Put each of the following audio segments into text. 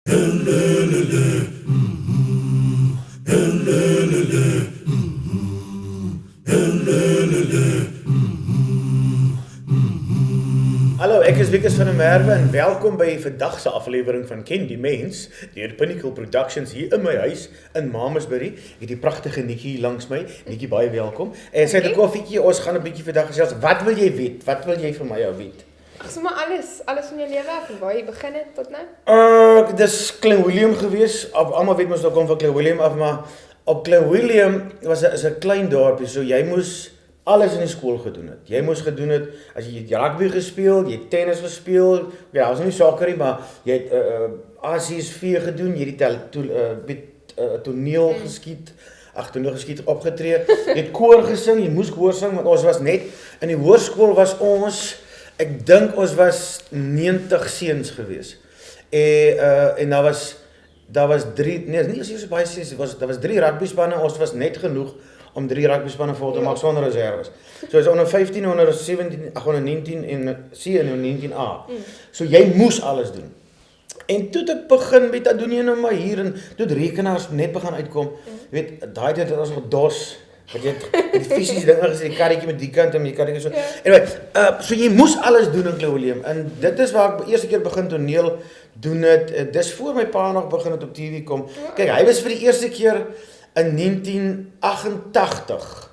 Hallo, ek is Wikus van der Merwe en welkom by vandag se aflewering van Ken die Mens deur Pinnacle Productions hier in my huis in Mamasbury. Ek het die pragtige Nikkie langs my. Nikkie, baie welkom. En sy het 'n koffietjie, ons gaan 'n bietjie vandag gesels. Wat wil jy weet? Wat wil jy vir my weet? Ag, sommer alles van jou lewe af en waar jy begin het tot nou? Dis Klein Willem gewees. Almal weet mos nou kom van Klein Willem af, maar op Klein Willem is 'n klein dorpie, so jy moes alles in die skool gedoen het. Jy moes gedoen het as jy rugby gespeel, jy het tennis gespeel. Ja, was nie sokker nie, maar jy het ACSV gedoen, jy het toneel geskiet. Toneel geskiet opgetree. Jy het koor gesing, jy moes koor sing want ons was net in die hoërskool was ons, ek dink ons was 90 seuns gewees. En daar was 3, nee, nie so baie seuns, daar was 3 rugby spanne, ons was net genoeg om 3 rugby spanne vol te maak sonder reserves. So is onder 15, onder 17, onder 19 en C en onder 19A. So jy moes alles doen. En toe het ek begin met dat doen jy nou maar hier en toe het rekenaars net begin uitkom. Jy weet, daai tyd het ons nog DOS, wat jy het die fisiese dinge gesê, die karretjie met die kant en die karretjie so. Anyway, so jy moes alles doen in Klein Willem. En dit is waar ek eerste keer begin toneel doen het. Dis voor my pa nog begin het op TV kom. Kyk, hy was vir die eerste keer in 1988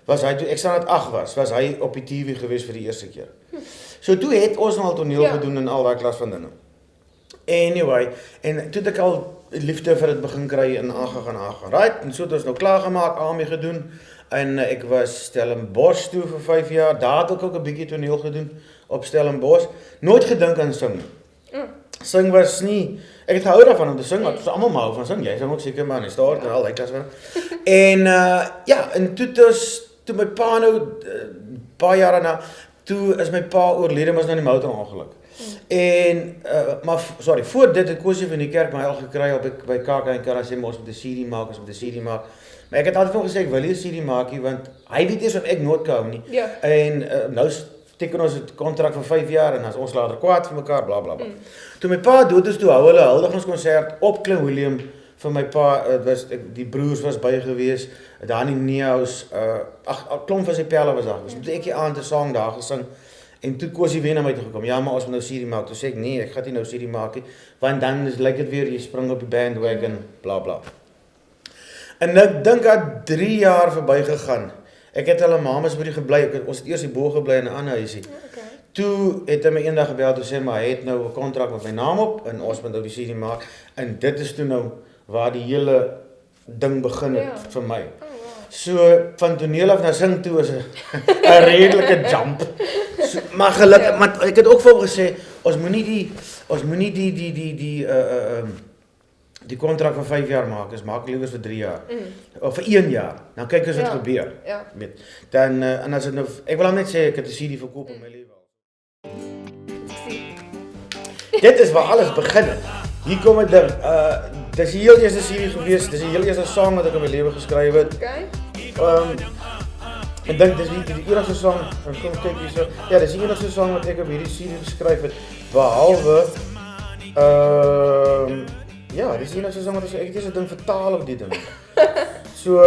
was hy, toe ek standaard 8 was hy op die TV gewees vir die eerste keer. So toe het ons al toneel gedoen in al daai klas van dinge. Anyway, en toe het ek al liefde vir dit begin kry en aangegaan. Right, en so het ons nou klaar gemaak, AME gedoen en ek was Stellenbosch toe vir 5 jaar. Daar het ek ook 'n bietjie toneel gedoen op Stellenbosch. Nooit gedink aan sing. Sing was nie, ek het gehou daarvan om te sing, want ons almal hou van sing. Jy sing ook seker maar in die staart en al die klas van. En en toe my pa nou paar jare na, toe is my pa oorlede, was nou in die motorongeluk. En voor dit het Kosie van die kerk my al gekry op by KAK en Karassie mos met 'n CD maak, Maar ek het altyd vir hom gesê ek wil nie 'n CD maakie want hy weet eers of ek nooit kan nie. Ja. En nou teken ons 'n kontrak vir 5 jaar en as ons later kwaad vir mekaar bla bla bla. Toe my pa dood is, toe hou hulle 'n huldigingskonsert op Klein Willem vir my pa. Die broers was by gewees, daar in die Neus, klomp van sy pelle was daar. Dus moet ek die aand 'n sang daar gesing. En toe Kosie weer na my toe gekom. Ja, maar ons moet nou CD maak. Toe sê ek nee, ek gaan nie nou CD maak nie, want dan lyk dit weer jy spring op die bandwagon bla bla. En ek dink dat 3 jaar verby gegaan. Ek het al in Mamasbury gebly. Ons het eers hierbo gebly in 'n ander huisie. Okay. Toe het hy my eendag gebel toe sê maar hy het nou 'n kontrak met my naam op en ons moet nou die CD maak. En dit is toe nou waar die hele ding begin het vir my. So van toneel af na sing toe is 'n redelike jump. So, maar gelukkig, maar ek het ook vir hom gesê ons moenie die kontrak vir 5 jaar maak, ons maak liewer vir 3 jaar. Of vir 1 jaar. Dan kyk as wat gebeur. Ja. Dan en as dit nou ek wil hom net sê ek het 'n CD verkoop in my lewe. Dit is waar alles begin het. Hier kom 'n ding. Dis die heel eerste CD gewees, dis die heel eerste sang wat ek in my lewe geskryf het. Okay. Ek dink dis die enigste sang, en kom kyk hierso. Ja, dis die enigste sang wat ek op hierdie CD geskryf het, behalwe ja, dis die enigste sang wat ek het eers 'n ding vertaal op die ding. So,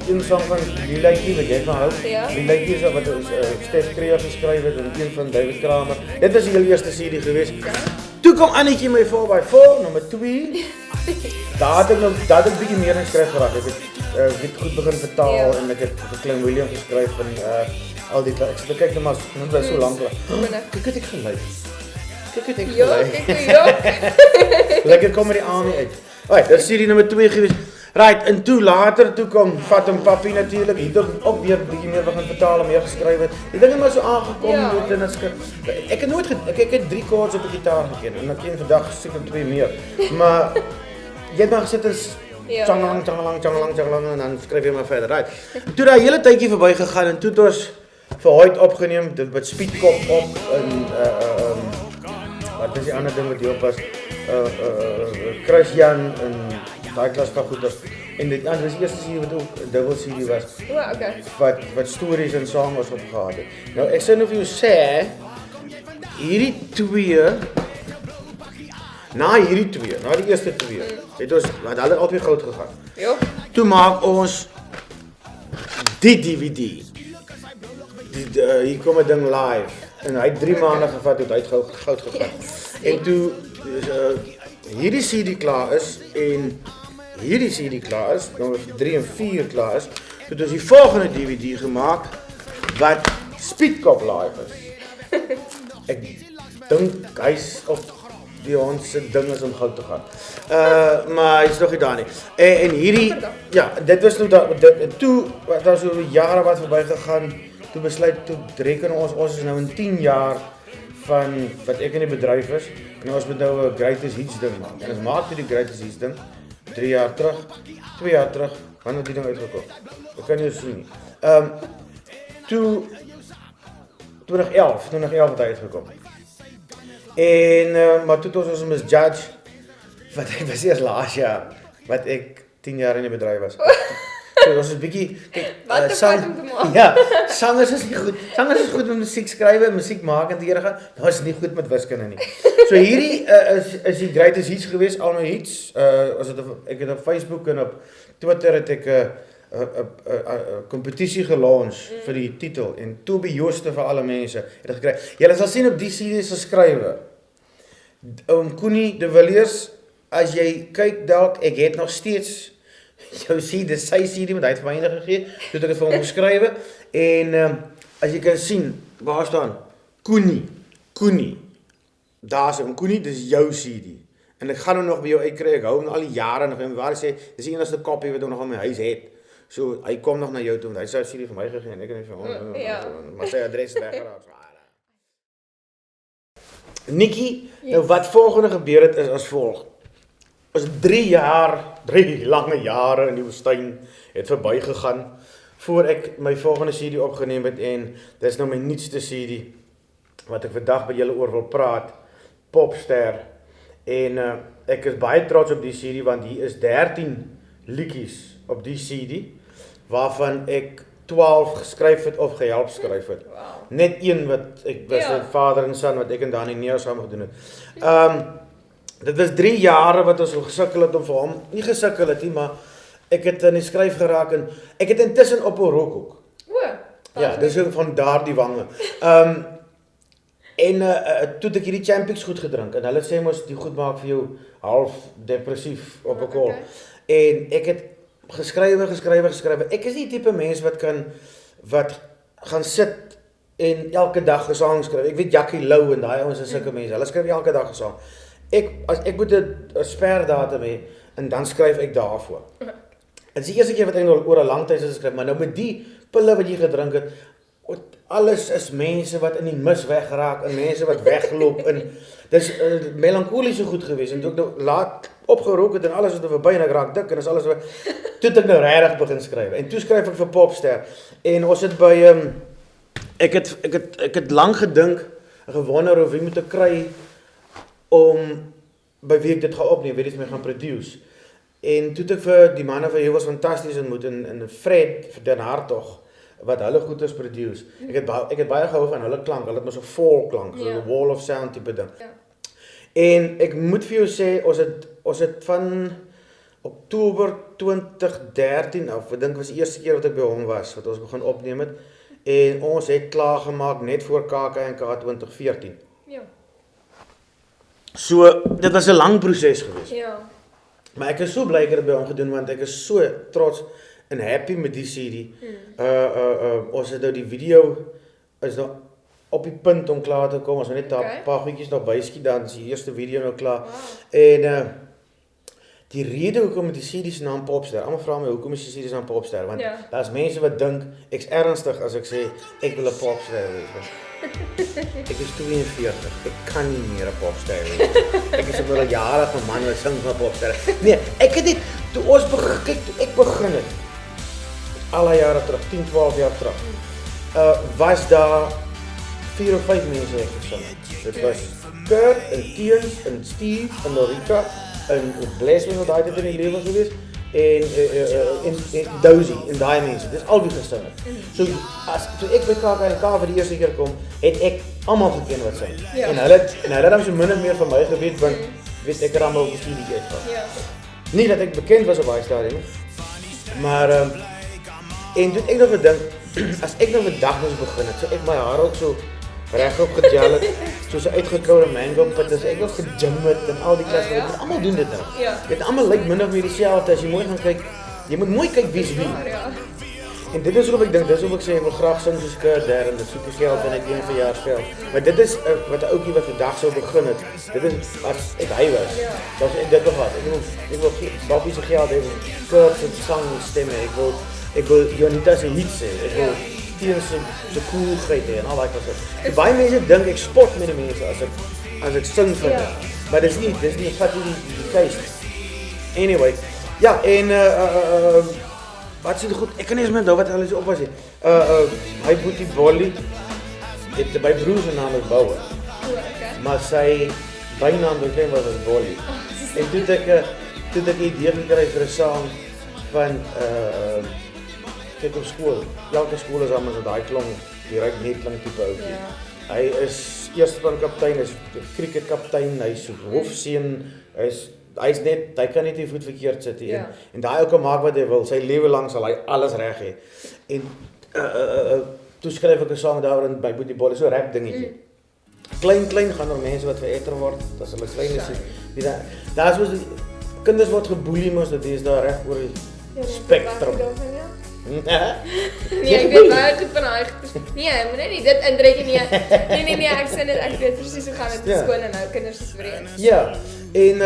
een sang van die liedjie wat jy van hou. Ja. Die liedjie is wat Stef Kreer geskryf het en een van David Kramer. Dit was die heel eerste CD gewees. Toe kom Annetjie my 4x4, nommer 2. Daar het ek bietjie meer in skryf geraak. Ek het goed begin vertaal en ek het vir Klein Willem geskryf en al die ek sit kyk net maar dit was so lank. Kyk het ek gelyk. Ja. Lekker kom met die AME uit. Right, dit is CD nommer 2 gewees. Right, en toe later toe kom Vat en Papi natuurlik. Hier het ook weer bietjie meer begin vertaal en meer geskryf het. Die dinge maar so aangekom het en ek het nooit ek het 3 chords op die gitaar geken en ek ken vandag seker 2 meer. Maar jy het maar gesit en tjangelang en dan skryf jy maar verder. Right. Toe daai hele tydjie verby gegaan en toe het ons vir Hoyt opgeneem, dit met Speedkop op en wat is die ander ding wat hier op was? Chris Jan en daai klas van goeders. En dit was die eerste CD wat ook 'n dubbel CD was. Okay. Wat stories en songs was opgehad het. Nou ek sê nou vir jou sê hierdie twee Na hierdie twee, na die eerste twee, het hulle altyd goud gegaan. Ja. Toe maak ons die DVD. Hier kom 'n ding live en hy het 3 maande gevat tot hy het goud gegaan. En toe hierdie CD klaar is en hierdie CD klaar is, nommer 3 en 4 klaar is, toe ons die volgende DVD gemaak wat Speedkop live is. Ek dink hy's op die ons se ding is om goud te gaan. Maar hy's nog nie daar nie. En hierdie ja, dit was toe toe was so jare wat verby gegaan. Toe besluit toe reken ons is nou in 10 jaar van wat ek in die bedryf is en ons moet nou 'n Greatest Hits ding maak. En ons maak toe die Greatest Hits ding 3 jaar terug, 2 jaar terug, wanneer het die ding uitgekom? Ek kan nie sien nie. Toe 2011 het hy uitgekom. En maar toe het ons misjudge wat ek was eers laas jaar wat ek 10 jaar in die bedryf was. So ons is bietjie wat om te maak. Ja, sangers is nie goed. Sangers is goed met musiek skryf en musiek maak en teere gaan. Nou is nie goed met wiskunde nie. So hierdie is die Greatest Hits gewees, al my hits. Ek het op Facebook en op Twitter het ek 'n kompetisie gelaunch vir die titel en Toby Jooste vir alle mense het gekry. Julle sal sien op die CD's geskrywe. Koenie de Villiers, as jy kyk dalk, ek het nog steeds jou CD, sy CD, want hy het vir my gegee, toe het ek het vir hom geskrywe, en as jy kan sien, waar staan, Koenie, daar is hom, Koenie, dis jou CD, en ek gaan hom nog by jou uitkry, ek hou hom al die jare nog, en waar hy sê, dis die enigste kopie wat hom nog in my huis het, so hy kom nog na jou toe, want hy sy CD vir my gegee, en ek het nie vir hom, maar sy adres weggeraak. Nikki, nou wat volgende gebeur het is as volg. Ons 3 lange jare in die woestyn het verby gegaan voor ek my volgende CD opgeneem het en dit is nou my nuutste CD wat ek vandag by julle oor wil praat, Popster. En ek is baie trots op die CD want hier is 13 liedjies op die CD waarvan ek 12 geskryf het of gehelp skryf het. Wow. Net een wat ek was 'n vader en son wat ek en Dani Neo saam gedoen het. Dit was 3 jare wat ons gesukkel het om vir hom, nie gesukkel het nie, maar ek het in die skryf geraak en ek het intussen op 'n rock ook. Ja, dis ook van daardie wange. Toe het ek hierdie Champions goed gedrink en hulle sê mos die goed maak vir jou half depressief op 'n kol. En ek het geskrywe. Ek is nie die tipe mens wat gaan sit en elke dag gesang skryf. Ek weet Jackie Lou en daai ouens is sulke mense. Hulle skryf elke dag gesang. As ek moet 'n sperdatum hê en dan skryf ek daarvoor. Dit is die eerste keer wat ek oor 'n lang tyd geskryf, maar nou met die pille wat jy gedrink het, alles is mense wat in die mis weggeraak en mense wat wegloop en dis melankolies so goed geweest en toe ek nou laat opgerook het en alles het verby en ek raak dik en is alles toe het ek nou regtig begin skryf en toe skryf ek vir Popster en ons het by ek het lank gedink en gewonder of wie moet ek kry om by wie ek dit gaan opneem, wie dit my gaan produce. En toe het ek vir die manne van hier was fantasties ontmoet en Fred Den Hartog wat hulle goed is produce. Ek het baie gehou van hulle klank, hulle het maar so vol klank, so 'n wall of sound tipe ding. Ja. En ek moet vir jou sê ons het van Oktober 2013 af, ek dink was die eerste keer wat ek by hom was wat ons begin opneem het en ons het klaar gemaak net voor KAK 2014. Ja. So, dit was 'n lang proses geweest. Ja. Maar ek is so bly ek het dit by hom gedoen want ek is so trots en happy met die CD. Ons het nou die video is nou op die punt om klaar te kom. Ons het net 'n paar goedjies nog byskiet dan is die eerste video nou klaar. Wow. En die rede hoekom met die CD se naam Popster. Almal vra my hoekom is die CD se naam Popster? Want daar's mense wat dink ek's ernstig as ek sê ek wil 'n popster wees. Ek is 42. Ek kan nie meer 'n popster wees. Ek is 'n jarige man wat sing van popster. Nee, ek het dit toe ons ek begin het. Al die jare terug, 10, 12 jaar terug. Was daar 4 of 5 mense ek gesing. Dit was Kurt en Tiens en Steve en Norika en Blessing wat daai tyd in die lewe gewees en Dozy en daai mense. Dis al wie gesing het. So toe ek by KAK vir die eerste keer kom, het ek almal geken wat sing. Ja. En hulle het dan so min of meer van my geweet want weet ek er allemaal op die studie uitgaan. Ja. Nie dat ek bekend was op daai stadium, maar en toen ek nog gedink, as ek nog 'n dag moes begin het, so ek my haar ook so regop gegel het, soos 'n uitgekoude mango pit, as ek nog gegym het en al die klas, ja? almal doen dit nou. Ja. Dit almal lyk min of meer dieselfde as jy mooi gaan kyk. Jy moet mooi kyk wie's wie. Ja. En dit is hoekom ek dink, dis hoekom ek sê ek wil graag sing soos Kurt Darren, dit soek die geld en ek een verjaarsgeld. Maar dit is wat 'n ouetjie wat vandag sou begin het. Dit is as ek hy was. Ja. Dat ek dit wil gehad. Ek wil Bobby se geld hê, Kurt se sangstemme, ek wil Jonita se hits hê. Ek wil Tien se coolheid hê en al daai goeie. Baie mense dink ek spot met die mense as ek sing vir hulle. Maar dis nie vat nie die case. Anyway, ja, en wat sê goed, ek kan nie eens onthou wat hulle so op was nie. Hy Boetie Bolly, my broer se naam is Bouwer, maar sy bynaam toe klein was Bolly. En toe het ek 'n idee gekry vir 'n sang van kyk op skool. Elke skool is almal so daai klong, die ryk netling tipe ouetjie. Ja. Hy is eerspan kaptein, hy's kriketkaptein, hy's hofseun, hy kan net nie voet verkeerd sit nie. Ja. En daai ou kan maak wat hy wil, sy lewe lank sal hy alles reg hê. En toe skryf ek 'n sang daaroor in by Boetie Bolly, so rap dingetjie. Klein gaan er mense wat veretter word, as hulle klein is. Daar's mos kinders word geboelie mos, dit is daar reg oor die spectrum. Nee, ek weet baie goed van daai. Nee, moenie nie dit indruk nie. Nee, ek sê net ek weet presies hoe gaan dit op skool en nou kinders is vreemd. Ja. En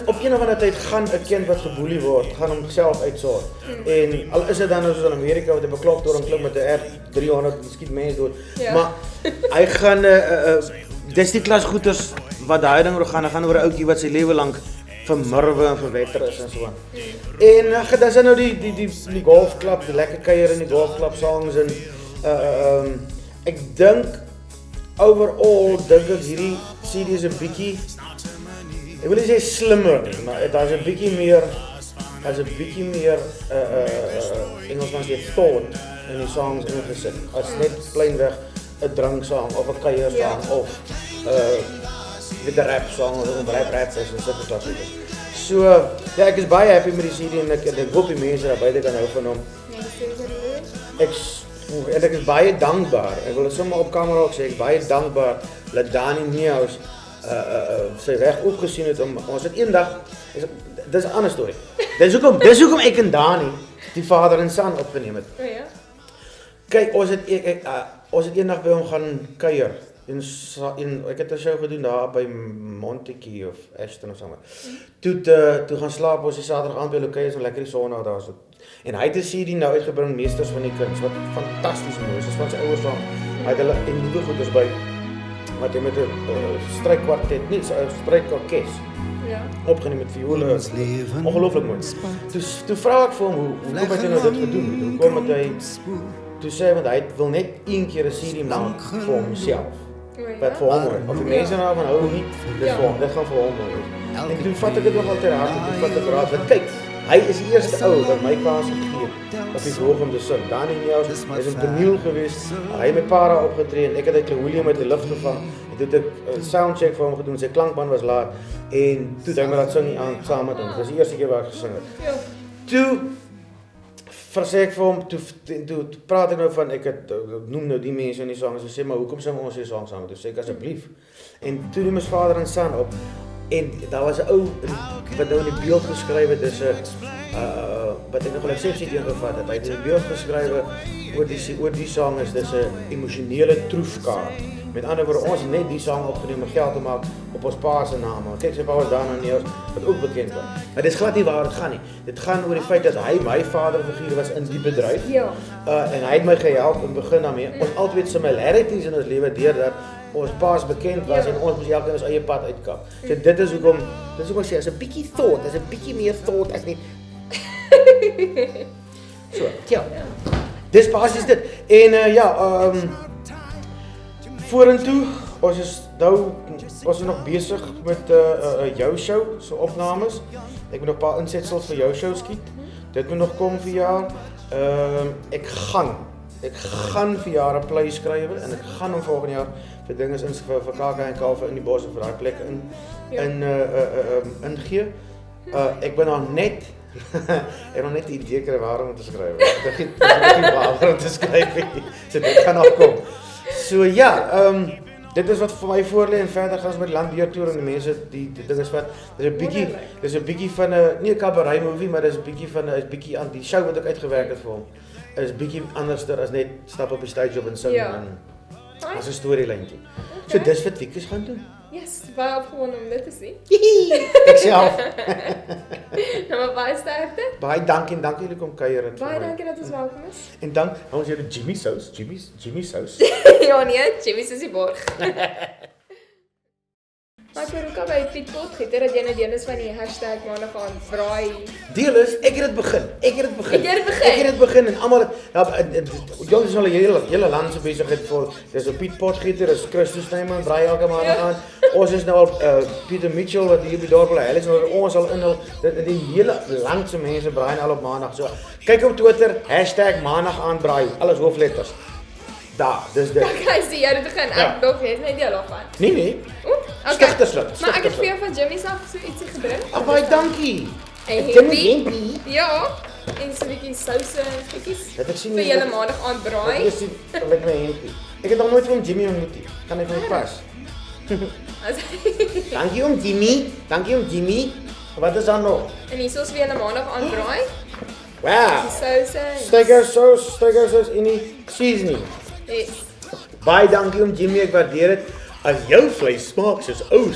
op een of ander tyd gaan 'n kind wat geboelie word, gaan homself uitsorg. En al is dit dan nou soos in Amerika wat 'n beklop door en klim met 'n R300 skiet mense dood. Ja. Maar hy gaan dis die klas goeters wat daai ding oor gaan oor 'n ouetjie wat sy lewe lank vermurwe en verwetter is en so aan. En dis nou die golfklub, die lekker kuier in die golfklub songs en ek dink overall dink ek hierdie CD is 'n bietjie, ek wil nie sê slimmer nie, maar daar's 'n bietjie meer Engelsman sê thought in die songs ingesit, as net plainweg 'n dranksong of 'n kuiersong of met 'n rap song of 'n rap is en sulke klas goeders. So, ja, ek is baie happy met die CD en ek hoop die mense daar buite kan hou van hom. Ek is baie dankbaar. Ek wil dit sommer op kamera ook sê, ek is baie dankbaar dat Dani Nieuws sy reg opgesien het om ons het eendag, dis 'n ander storie. Dis hoekom ek en Dani die vader en son opgeneem het. O ja. Kyk, ons het eendag by hom gaan kuier. En ek het 'n show gedoen daar by Montetjie of Ashton of somewhere. Toe gaan slaap ons die Saterdag aand by Lokai, so lekker die Sondag daar so. En hy het 'n CD nou uitgebring, Meesters van die Kuns, wat fantasties mooi is. Dis van sy ouers van. Hy het hulle en nuwe goeders by wat hy met 'n strykkwartet, nie 'n strykorkes. Ja. Opgeneem met viole. Ongelooflik mooi. Toe vra ek vir hom hoe kom hy nou dit gedoen? Hoe kom hy toe sê hy want hy wil net een keer 'n CD maak vir homself. Wat vir hom mooi. Of die mense nou van hou nie, dit gaan vir hom mooi. En toe vat ek dit nogal ter harte, toe vat ek raad, want kyk, hy is die eerste ou wat my kans het gegee op die verhoog om te sing. Dani Nieuws is in toneel gewees, hy het met para opgetree en ek het uit William uit die lug gevang. En toe het ek 'n soundcheck vir hom gedoen, sy klankband was laat en toe het hy my laat sing aan saam met hom. Dis die eerste keer waar ek gesing het. Ja. Toe versê ek vir hom, toe praat ek nou van, ek noem nou die mense in die sang, en sê, maar hoekom sing ons die sang saam? Toe sê ek, asseblief. En toe neem ons vader en son op, en daar was 'n ou, wat nou in die beeld geskryf het, is wat ek nog wel sê teenoorgevat het, hy het in die beeld geskryf oor die sang is, dis 'n emosionele troefkaart. Met ander woorde, ons het net die sang opgeneem om geld te maak op ons pa se naam. Kyk, sy pa was Dani Nieuws, wat ook bekend was. Maar dis glad nie waar dit gaan nie. Dit gaan oor die feit dat hy my vaderfiguur was in die bedryf. Ja. En hy het my gehelp in begin daarmee. Ons altyd similarities in ons lewe deurdat ons pa's bekend was en ons moes elke in ons eie pad uitkap. So dit is hoekom ek sê, is 'n bietjie thought, is 'n bietjie meer thought as net. So, ja. Dis basies dit. En vorentoe, ons is nog besig met jou show, so opnames. Ek moet nog 'n paar insetsels vir jou show skiet. Dit moet nog kom vir jaar. Ek gaan vir jaar 'n play skryf en ek gaan hom volgende jaar vir dinge vir KAK en Kalve in die bosse vir daai plekke in. ingee. Ek ben nog net ek het nog net die idee kry waarom te skryf. Ek dink nie waarom te skryf nie. So dit gaan nog kom. So ja, dit is wat vir my voorlê en verder gaan ons met landbeheertoer en die mense die ding is wat dis 'n bietjie van 'n nie 'n cabaret movie, maar dis 'n bietjie van 'n bietjie aan die show wat ek uitgewerk het vir hom. Is bietjie anderster as net stap op die stage op en sing en as 'n storielyntjie. So dis wat Wikus gaan doen. Yes, baie opgewonde om dit te sien. Ek self. Nou maar baie sterkte. Baie dankie en dankie julle kom kuier en Baie dankie dat ons welkom is. En dan ons julle Jimmy Sous. Ja nee, Jimmy is die borg. Maar ek ook al by Piet Potgieter dat jy nou deel is van die hashtag maandag aan braai. Deel is, ek het dit begin en almal julle is al 'n hele land se besigheid vir dis op Piet Potgieter, is Christus Snyman braai elke maandag aan. Ons is nou al Pieter Mitchell wat hier by dorp bly. Hulle is nou ons al in die hele land se mense braai al op maandag. So kyk op Twitter #maandag aan braai, alles hoofletters. Daar, dis dit. Ek sien jy het begin. Ek dog het net die al van. Nee. Okay. Stigterslit. Maar ek het vir jou van Jimmy's af so ietsie gebring. Baie dankie. Jimmy. Ja. En so 'n bietjie souse en goedjies. Het ek sien vir julle maandag aan braai. Ek sien met my hempie. Ek het nog nooit van Jimmy ontmoet nie. Kan ek my pas? Dankie om Jimmy. Wat is dan nog? En hier is vir julle maandag aan braai. Wow. Souse. Steak sauce in die seasoning. Yes. Baie dankie om Jimmy, ek waardeer dit. As jou vleis smaak soos ou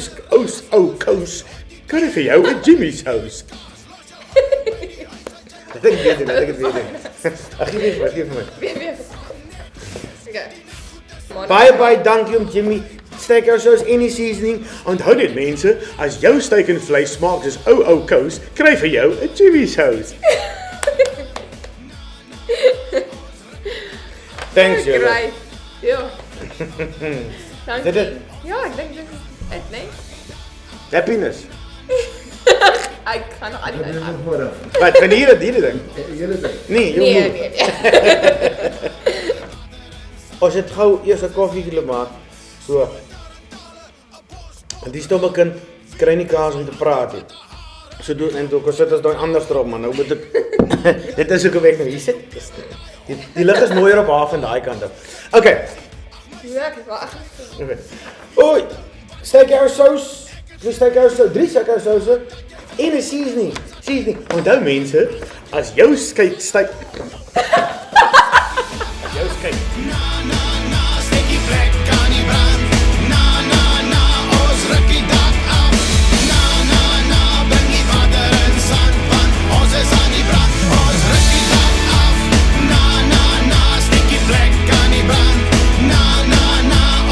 kous, kan ek vir jou 'n Jimmy sous. Ek weet dit. Ag gee vir my. Weer. Baie Okay. dankie om Jimmy. Steak sauce in die seasoning. Onthou dit mense, as jou steak en vleis smaak soos ou kous, kry vir jou 'n Jimmy sous. Thanks julle. Great. Ja. Dankie. Dit. Ja, ek dink dit is dit, nee. Happiness. Ek kan nog aan. Wat van hierdie ding? Nee, jy moet. Nee. Ons het gou eers 'n koffie maak. So. En die stomme kind kry nie kans om te praat nie. So doen en toe sit ons daai ander strop man. Nou moet ek dit is ook 'n weg nou. Hier sit. Die lig is mooier op haar van daai kant af. Okay. Ja, ek wag. Oei. Steak sauce. 3 steak sauce in 'n seasoning. Onthou mense, as jou steak steekie plek kan nie brand. Ons rukkie dak af. Bring die water en sand van. Ons is aan die brand. Ons rukkie dak af. Steekie plek kan nie brand.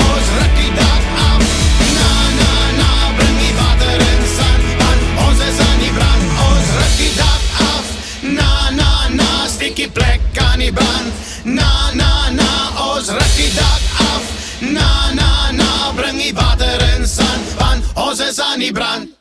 Ons rukkie dak af. Bring die water en sand van. Ons is aan die brand. Ons rukkie dak af. Steekie plek kan nie brand. Ons rukkie dak af. Bring die water en sand van. Ons is aan die brand.